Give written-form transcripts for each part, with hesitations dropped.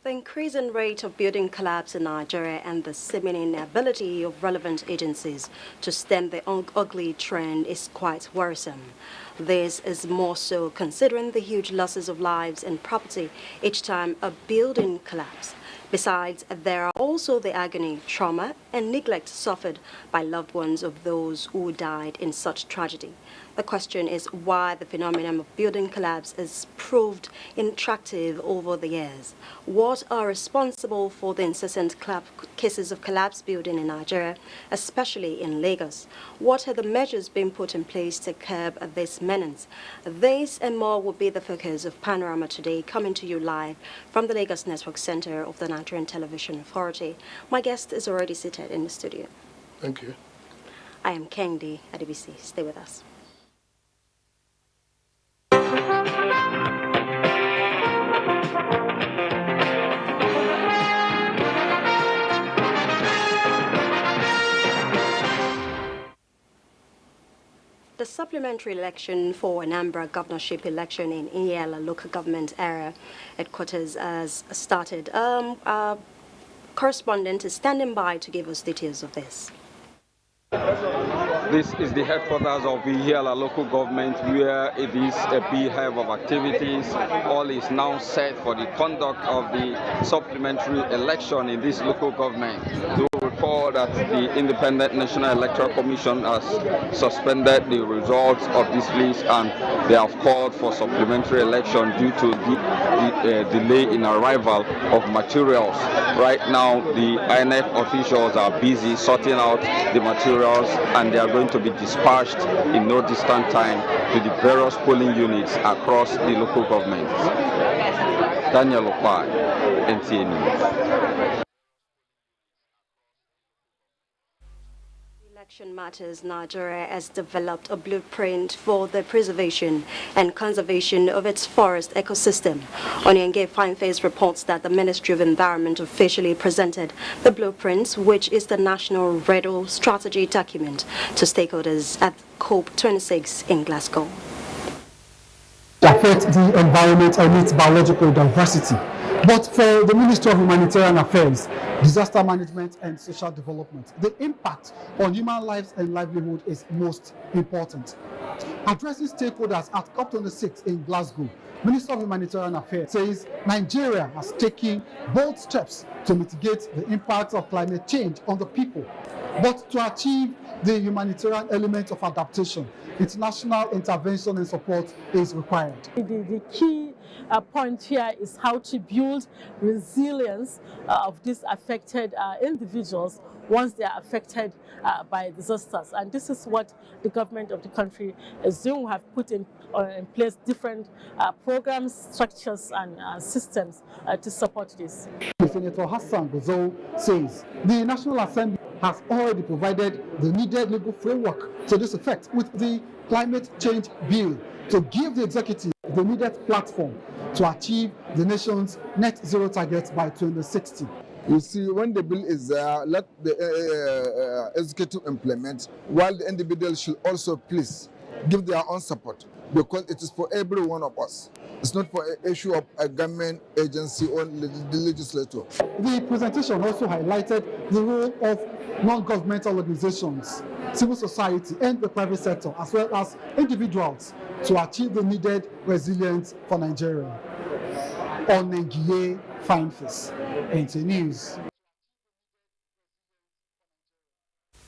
The increasing rate of building collapse in Nigeria and the seeming inability of relevant agencies to stem the ugly trend is quite worrisome. This is more so considering the huge losses of lives and property each time a building collapses. Besides, there are also the agony, trauma, and neglect suffered by loved ones of those who died in such tragedy. The question is why the phenomenon of building collapse has proved intractable over the years. What are responsible for the incessant cases of collapse building in Nigeria, especially in Lagos? What are the measures being put in place to curb this menace? This and more will be the focus of Panorama today, coming to you live from the Lagos Network Center of the Nigerian Television Authority. My guest is already seated in the studio. Thank you. I am Kendi Adibisi. Stay with us. The supplementary election for Anambra governorship election in Ihiala local government area headquarters has started. Our correspondent is standing by to give us details of this. This is the headquarters of the Ihiala local government, where it is a beehive of activities. All is now set for the conduct of the supplementary election in this local government. To recall that the Independent National Electoral Commission has suspended the results of this list, and they have called for supplementary election due to the delay in arrival of materials. Right now, the INEC officials are busy sorting out the materials, and they are going to be dispatched in no distant time to the various polling units across the local government. Daniel Okwai, NTA News. Election Matters Nigeria has developed a blueprint for the preservation and conservation of its forest ecosystem. Onyenge Fineface reports that the Ministry of Environment officially presented the blueprint, which is the national REDO strategy document, to stakeholders at COP26 in Glasgow. Affect the environment and its biological diversity. But for the Ministry of Humanitarian Affairs, Disaster Management and Social Development, the impact on human lives and livelihood is most important. Addressing stakeholders at COP26 in Glasgow, Minister of Humanitarian Affairs says Nigeria has taken bold steps to mitigate the impact of climate change on the people. But to achieve the humanitarian element of adaptation, international intervention and support is required. The key point here is how to build resilience of these affected individuals once they are affected by disasters. And this is what the government of the country is doing. We have put in place different programs, structures, and systems to support this. Senator Hassan Gozo says the National Assembly has already provided the needed legal framework to this effect with the Climate Change Bill to give the executive the needed platform to achieve the nation's net zero targets by 2060. You see, when the bill is there, let the executive implement, while the individual should also please give their own support, because it is for every one of us. It's not for an issue of a government agency or the legislature. The presentation also highlighted the role of non-governmental organizations, civil society, and the private sector, as well as individuals, to achieve the needed resilience for Nigeria. Onyenge Fineface, NTA News.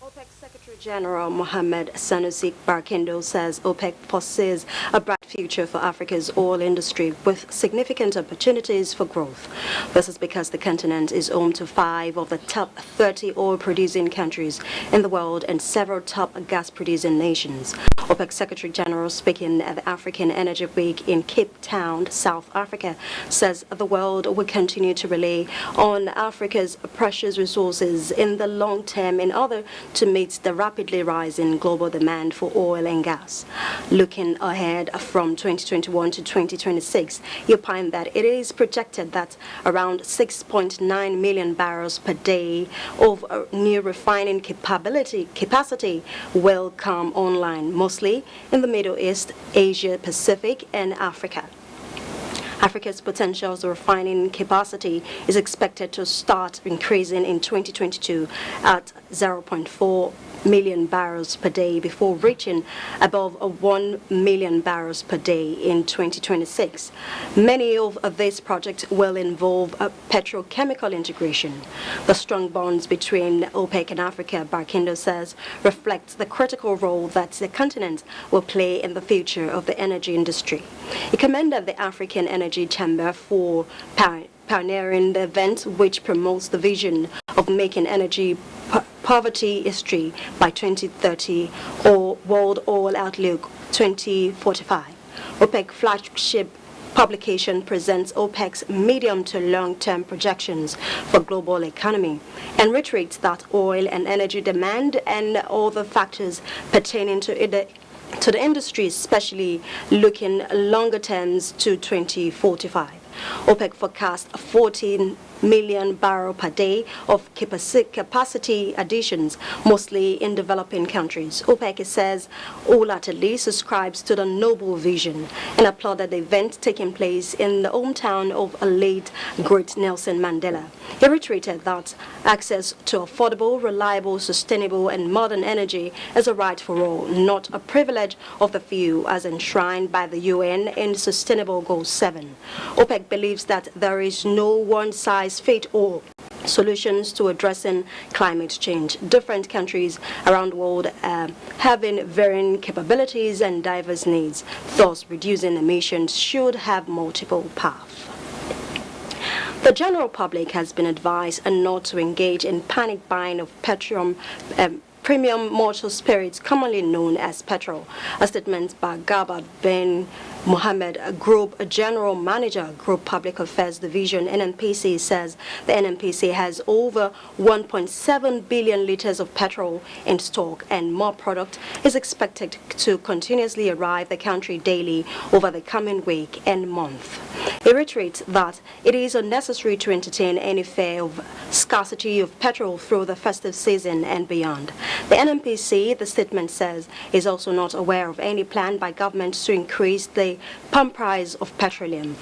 OPEC Secretary General Mohammed Sanusi Barkindo says OPEC possesses a bright future for Africa's oil industry with significant opportunities for growth. This is because the continent is home to 5 of the top 30 oil-producing countries in the world and several top gas-producing nations. OPEC Secretary General, speaking at the African Energy Week in Cape Town, South Africa, says the world will continue to rely on Africa's precious resources in the long term in order to meet the rapidly rising global demand for oil and gas. Looking ahead from 2021 to 2026, you'll find that it is projected that around 6.9 million barrels per day of new refining capacity will come online, mostly in the Middle East, Asia Pacific, and Africa. Africa's potential refining capacity is expected to start increasing in 2022 at 0.4 million barrels per day before reaching above 1 million barrels per day in 2026. Many of these projects will involve a petrochemical integration. The strong bonds between OPEC and Africa, Barkindo says, reflects the critical role that the continent will play in the future of the energy industry. He commended the African Energy Chamber for pioneering the event, which promotes the vision of making energy poverty history by 2030 or World Oil Outlook 2045. OPEC flagship publication presents OPEC's medium to long-term projections for global economy and reiterates that oil and energy demand and other factors pertaining to the industry, especially looking longer terms to 2045. OPEC forecast 14 million barrel per day of capacity additions, mostly in developing countries. OPEC says wholeheartedly subscribes to the noble vision and applauded the event taking place in the hometown of late great Nelson Mandela. He reiterated that access to affordable, reliable, sustainable and modern energy is a right for all, not a privilege of the few, as enshrined by the UN in Sustainable Goal 7. OPEC believes that there is no one-size-fits-all solutions to addressing climate change. Different countries around the world having varying capabilities and diverse needs. Thus, reducing emissions should have multiple paths. The general public has been advised not to engage in panic buying of premium motor spirits, commonly known as petrol. A statement by Gaba Ben Mohammed, Group General Manager, Group Public Affairs Division, NNPC, says the NNPC has over 1.7 billion liters of petrol in stock and more product is expected to continuously arrive the country daily over the coming week and month. He reiterates that it is unnecessary to entertain any fear of scarcity of petrol through the festive season and beyond. The NNPC, the statement says, is also not aware of any plan by government to increase the pump price of petroleum.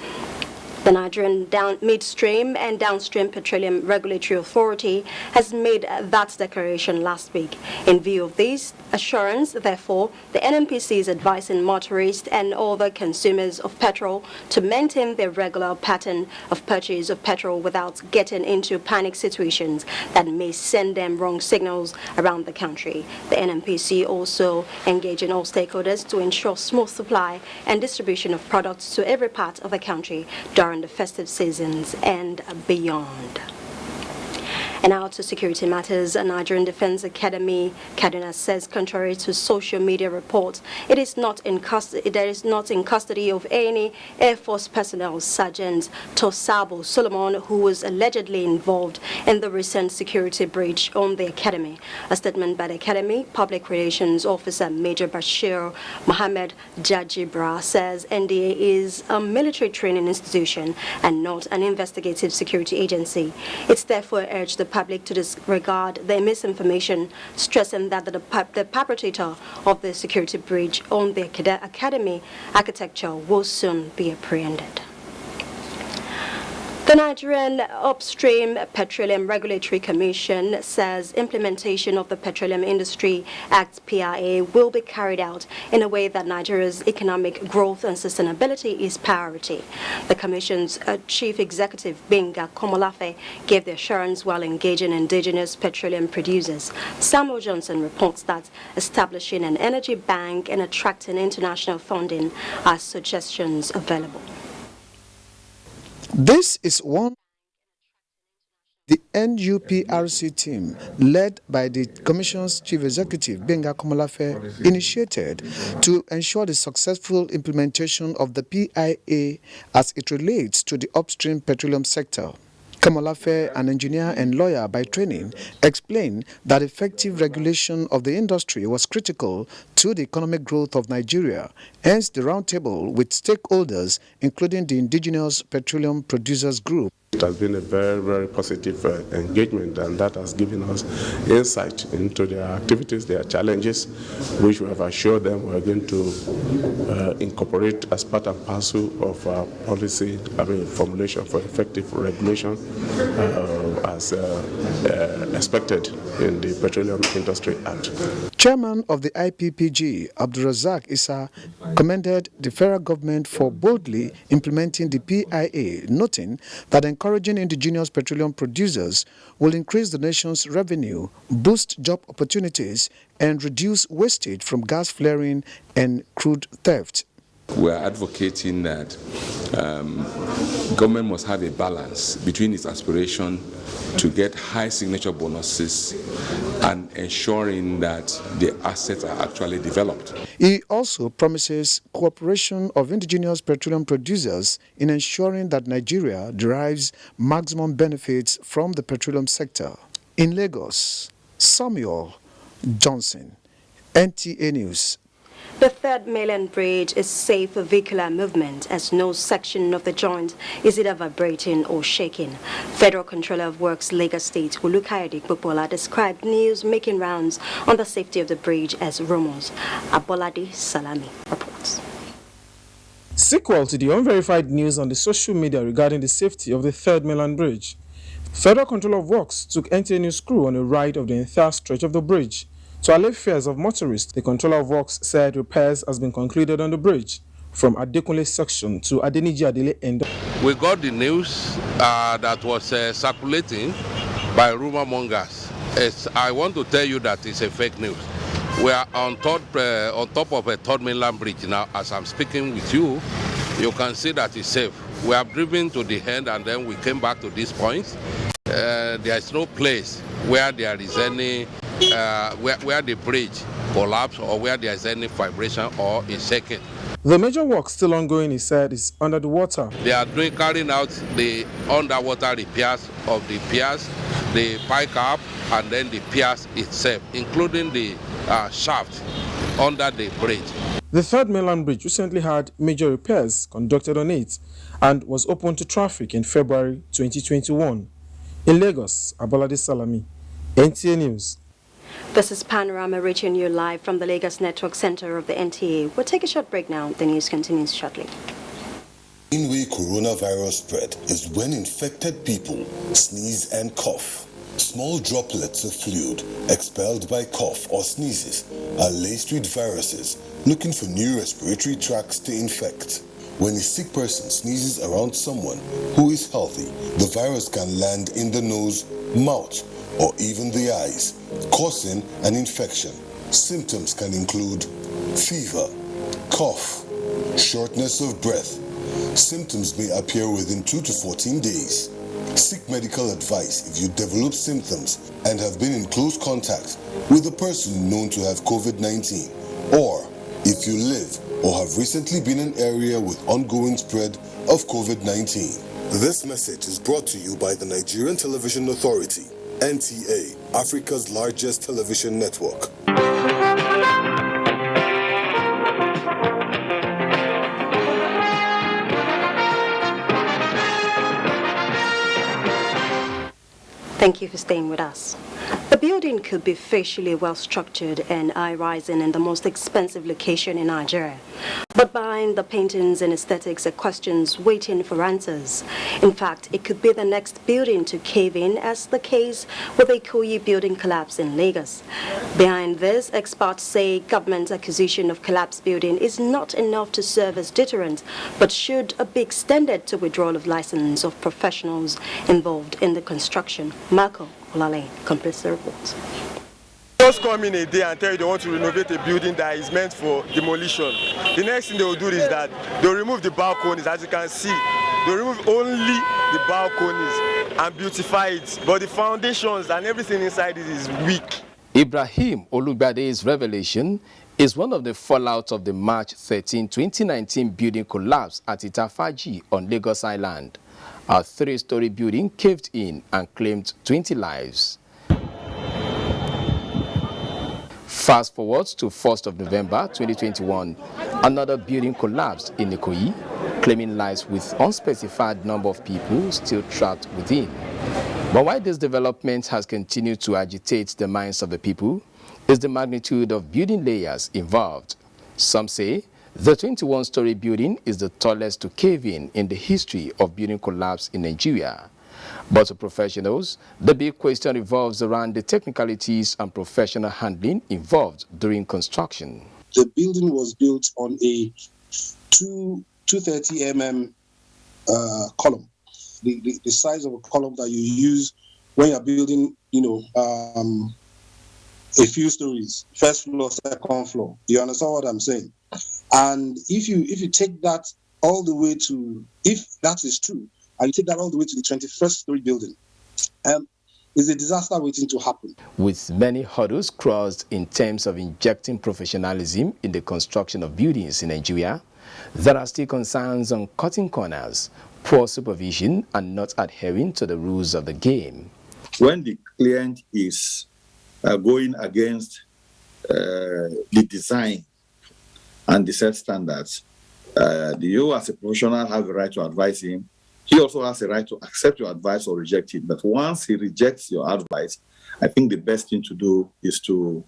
The Nigerian Midstream and Downstream Petroleum Regulatory Authority has made that declaration last week. In view of this assurance, therefore, the NNPC is advising motorists and other consumers of petrol to maintain their regular pattern of purchase of petrol without getting into panic situations that may send them wrong signals around the country. The NNPC also engaging all stakeholders to ensure smooth supply and distribution of products to every part of the country during the festive seasons and beyond. And now to security matters. A Nigerian Defense Academy, Kaduna, says contrary to social media reports, it is not in custody of any Air Force personnel. Sergeant Tosabo Solomon, who was allegedly involved in the recent security breach on the academy. A statement by the academy public relations officer Major Bashir Mohammed Jajibra says NDA is a military training institution and not an investigative security agency. It's therefore urged the public to disregard the misinformation, stressing that the perpetrator of the security breach on the academy architecture will soon be apprehended. The Nigerian Upstream Petroleum Regulatory Commission says implementation of the Petroleum Industry Act (PIA) will be carried out in a way that Nigeria's economic growth and sustainability is priority. The Commission's Chief Executive, Benga Komolafe, gave the assurance while engaging indigenous petroleum producers. Samuel Johnson reports that establishing an energy bank and attracting international funding are suggestions available. This is one the NUPRC team, led by the Commission's Chief Executive, Benga Komolafe, initiated to ensure the successful implementation of the PIA as it relates to the upstream petroleum sector. Komolafe, an engineer and lawyer by training, explained that effective regulation of the industry was critical to the economic growth of Nigeria. Hence, the roundtable with stakeholders, including the Indigenous Petroleum Producers Group, It has been a very, very positive engagement, and that has given us insight into their activities, their challenges, which we have assured them we are going to incorporate as part and parcel of our policy, formulation for effective regulation as expected in the Petroleum Industry Act. Chairman of the IPPG, Abdulrazak Issa, commended the federal government for boldly implementing the PIA, noting that encouraging indigenous petroleum producers will increase the nation's revenue, boost job opportunities, and reduce wastage from gas flaring and crude theft. We are advocating that government must have a balance between its aspiration to get high signature bonuses and ensuring that the assets are actually developed. He also promises cooperation of indigenous petroleum producers in ensuring that Nigeria derives maximum benefits from the petroleum sector. In Lagos, Samuel Johnson, NTA News. The third mainland bridge is safe for vehicular movement as no section of the joint is either vibrating or shaking. Federal Controller of Works Lagos State Olukayode Popola described news making rounds on the safety of the bridge as rumors. Abolade Salami reports. Sequel to the unverified news on the social media regarding the safety of the third mainland bridge, Federal Controller of Works took NTA News crew on a ride of the entire stretch of the bridge. To allay fears of motorists, the Controller of Works said repairs has been concluded on the bridge from Adekunle section to Adeniji Adele end. We got the news that was circulating by rumor mongers. I want to tell you that it's a fake news. We are on top of a third mainland bridge now. As I'm speaking with you, you can see that it's safe. We have driven to the end and then we came back to this point. There is no place where there is any where the bridge collapsed or where there is any vibration or is shaking. The major work still ongoing, he said, is under the water. They are carrying out the underwater repairs of the piers, the pike cap, and then the piers itself, including the shaft under the bridge. The third mainland bridge recently had major repairs conducted on it and was open to traffic in February 2021. In Lagos, Abolade Salami, NTA News. This is Panorama reaching you live from the Lagos Network Center of the NTA. We'll take a short break now. The news continues shortly. The main way coronavirus spread is when infected people sneeze and cough. Small droplets of fluid expelled by cough or sneezes are laced with viruses looking for new respiratory tracts to infect. When a sick person sneezes around someone who is healthy, the virus can land in the nose, mouth, or even the eyes, causing an infection. Symptoms can include fever, cough, shortness of breath. Symptoms may appear within 2 to 14 days. Seek medical advice if you develop symptoms and have been in close contact with a person known to have COVID-19, or if you live or have recently been in an area with ongoing spread of COVID-19. This message is brought to you by the Nigerian Television Authority, NTA, Africa's largest television network. Thank you for staying with us. The building could be facially well-structured and eye-rising in the most expensive location in Nigeria. But behind the paintings and aesthetics are questions waiting for answers. In fact, it could be the next building to cave in, as the case with the Ikoyi building collapse in Lagos. Behind this, experts say government acquisition of collapsed building is not enough to serve as deterrent, but should be extended to withdrawal of license of professionals involved in the construction. Marco Olale completes the report. Just come in a day and tell you they want to renovate a building that is meant for demolition. The next thing they will do is that they'll remove the balconies. As you can see, they'll remove only the balconies and beautify it. But the foundations and everything inside it is weak. Ibrahim Olugbade's revelation is one of the fallouts of the March 13, 2019 building collapse at Itafaji on Lagos Island. A 3-story building caved in and claimed 20 lives. Fast forward to 1st of November 2021, another building collapsed in Ikoyi, claiming lives with unspecified number of people still trapped within. But why this development has continued to agitate the minds of the people is the magnitude of building layers involved. Some say the 21-story building is the tallest to cave in the history of building collapse in Nigeria. But to professionals, the big question revolves around the technicalities and professional handling involved during construction. The building was built on a 230 mm column. The size of a column that you use when you're building, a few stories, first floor, second floor. You understand what I'm saying? And if you take that all the way to, if that is true, and you take that all the way to the 21st story building, is a disaster waiting to happen. With many hurdles crossed in terms of injecting professionalism in the construction of buildings in Nigeria, there are still concerns on cutting corners, poor supervision, and not adhering to the rules of the game. When the client is going against the design and the set standards, you as a professional have a right to advise him. He also has a right to accept your advice or reject it. But once he rejects your advice, I think the best thing to do is to,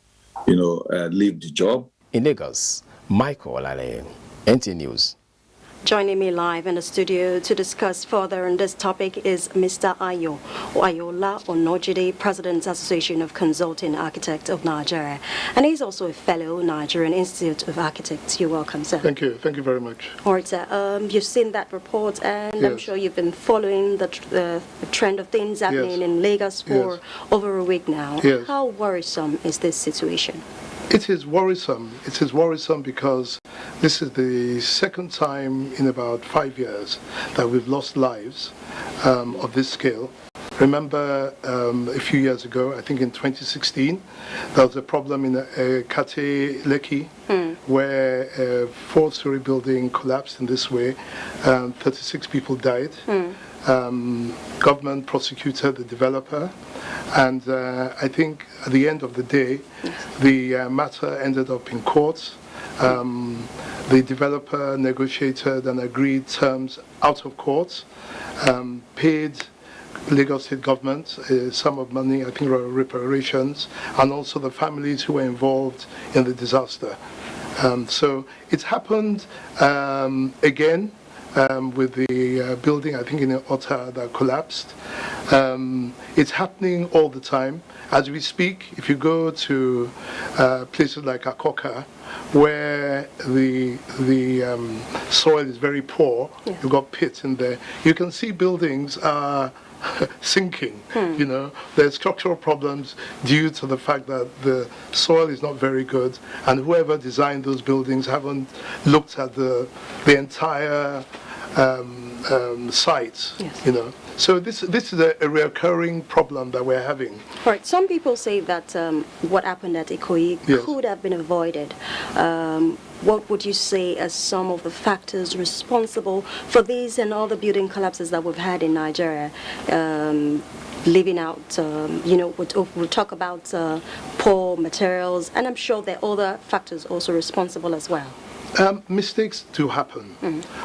leave the job. In Lagos, Michael Olale, NTA News. Joining me live in the studio to discuss further on this topic is Mr. Ayola Onojide, President Association of Consulting Architects of Nigeria, and he's also a fellow Nigerian Institute of Architects. You're welcome, sir. Thank you very much. All right, sir. You've seen that report, and yes. I'm sure you've been following the trend of things happening in Lagos for over a week now. Yes. How worrisome is this situation? It is worrisome. It is worrisome because this is the second time in about 5 years that we've lost lives of this scale. Remember a few years ago, I think in 2016, there was a problem in Kate Lekki where a 4-story building collapsed in this way. 36 people died. Government prosecuted the developer, and I think at the end of the day, the matter ended up in court. The developer negotiated and agreed terms out of court, paid Lagos State government a sum of money, I think reparations, and also the families who were involved in the disaster. So it's happened again. With the building, I think in Otta, that collapsed. It's happening all the time. As we speak, if you go to places like Akoka, where the soil is very poor, you've got pits in there, you can see buildings are sinking. There's structural problems due to the fact that the soil is not very good, and whoever designed those buildings haven't looked at the entire sites. So this is a recurring problem that we're having. Right. Some people say that what happened at Ikoyi could have been avoided. What would you say as some of the factors responsible for these and all the building collapses that we've had in Nigeria? Leaving out, we'll talk about poor materials, and I'm sure there are other factors also responsible as well. Mistakes do happen,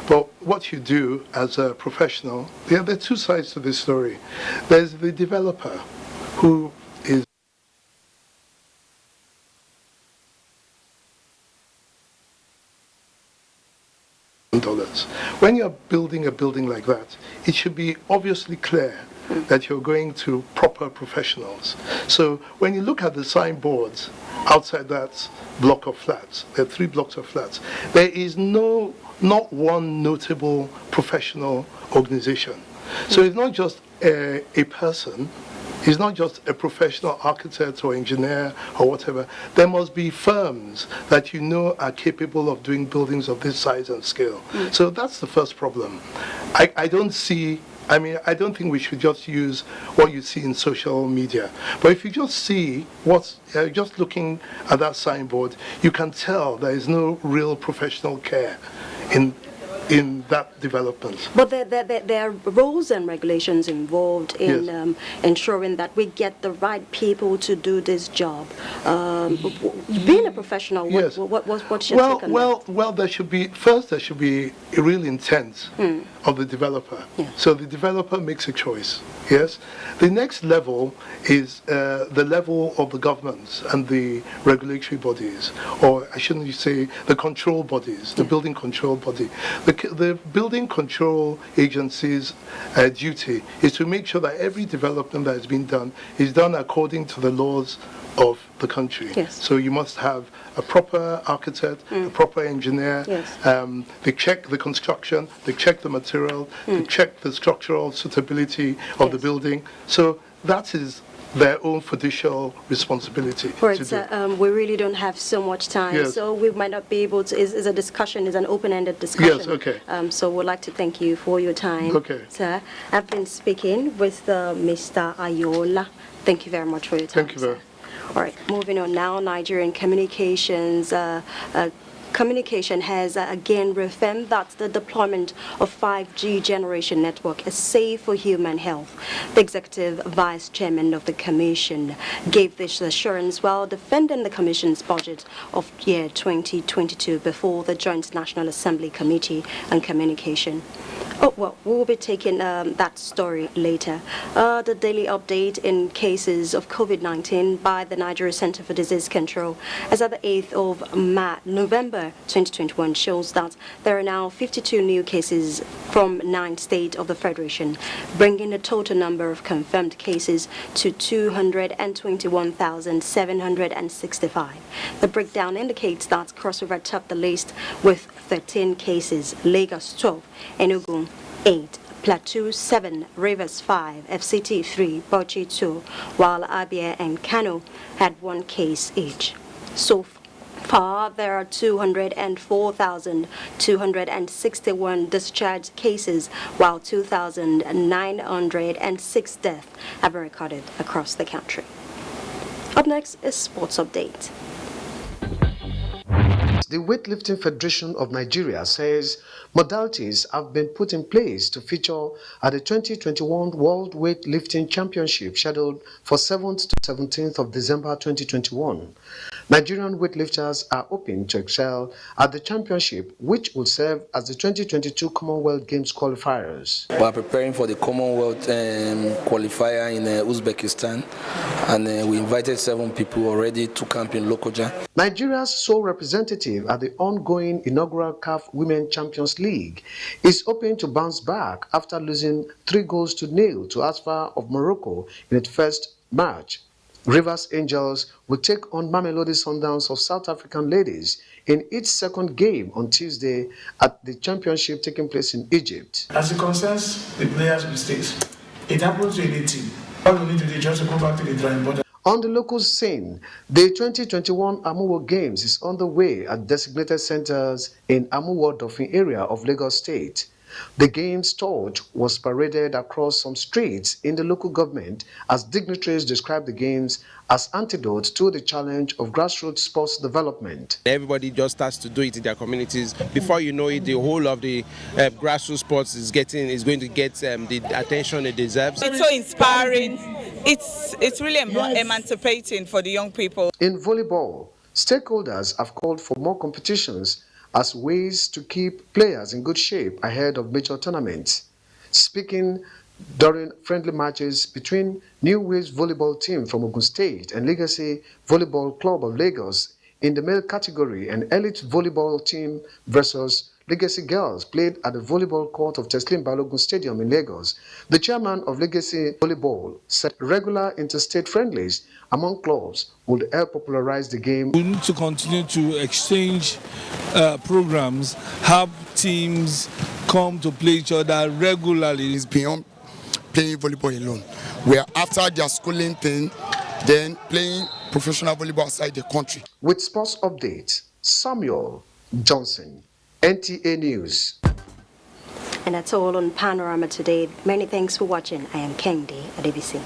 but what you do as a professional, there are two sides to this story. There's the developer who is $1. When you're building a building like that, it should be obviously clear that you're going to proper professionals. So when you look at the signboards outside that block of flats, there are 3 blocks of flats, there is not one notable professional organization. So it's not just a person, it's not just a professional architect or engineer or whatever. There must be firms that are capable of doing buildings of this size and scale. So that's the first problem. I don't think we should just use what you see in social media. But if you just see just looking at that signboard, you can tell there is no real professional care in in that development. But there are rules and regulations involved in ensuring that we get the right people to do this job. Being a professional, what's your take on that? Well, there should be a real intent of the developer. So the developer makes a choice. Yes. The next level is the level of the governments and the regulatory bodies, or I shouldn't say the control bodies, the building control body. The building control agency's duty is to make sure that every development that has been done is done according to the laws of the country. So you must have a proper architect, a proper engineer. They check the construction, they check the material, they check the structural suitability of the building. So that is their own fiducial responsibility. Right, we really don't have so much time, so we might not be able to. Is a discussion, is an open-ended discussion. Yes, okay. So we'd like to thank you for your time. Okay. Sir, I've been speaking with Mr. Ayola. Thank you very much for your time. Thank you very much. All right, moving on now, Nigerian communications Communication has again reaffirmed that the deployment of 5G generation network is safe for human health. The executive vice chairman of the commission gave this assurance while defending the commission's budget of year 2022 before the Joint National Assembly Committee on Communication. Oh, well, we'll be taking that story later. The daily update in cases of COVID-19 by the Nigeria Center for Disease Control as at the 8th of November 2021 shows that there are now 52 new cases from 9 states of the Federation, bringing the total number of confirmed cases to 221,765. The breakdown indicates that Cross River topped the list with 13 cases, Lagos 12, Enugu 8, Plateau 7, Rivers 5, FCT 3, Bauchi 2, while Abia and Kano had 1 case each. So far, there are 204,261 discharged cases, while 2,906 deaths have been recorded across the country. Up next is Sports Update. The Weightlifting Federation of Nigeria says modalities have been put in place to feature at the 2021 World Weightlifting Championship scheduled for 7th to 17th of December 2021. Nigerian weightlifters are hoping to excel at the championship, which will serve as the 2022 Commonwealth Games qualifiers. We are preparing for the Commonwealth qualifier in Uzbekistan, and we invited 7 people already to camp in Lokoja. Nigeria's sole representative at the ongoing inaugural CAF Women Champions League is hoping to bounce back after losing 3-0 to Asfa of Morocco in its first match. Rivers Angels will take on Mamelodi Sundowns of South African ladies in its second game on Tuesday at the championship taking place in Egypt. As it concerns the players' mistakes, it happens to any team. All we need to do is just to go back to the drawing board. On the local scene, the 2021 Amuwo Games is on the way at designated centers in Amuwo Dolphin area of Lagos State. The game's torch was paraded across some streets in the local government as dignitaries described the games as antidote to the challenge of grassroots sports development. Everybody just starts to do it in their communities. Before you know it, the whole of the grassroots sports is going to get the attention it deserves. It's so inspiring. It's really emancipating for the young people. In volleyball, stakeholders have called for more competitions as ways to keep players in good shape ahead of major tournaments. Speaking during friendly matches between New Waves volleyball team from Ogun State and Legacy Volleyball Club of Lagos in the male category and elite volleyball team versus Legacy Girls played at the volleyball court of Teslim Balogun Stadium in Lagos. The chairman of Legacy Volleyball said regular interstate friendlies among clubs would help popularize the game. We need to continue to exchange programs, have teams come to play each other regularly. It's beyond playing volleyball alone. We are after their schooling thing, then playing professional volleyball outside the country. With sports updates, Samuel Johnson, NTA News. And that's all on Panorama today. Many thanks for watching. I am Kendi at ABC.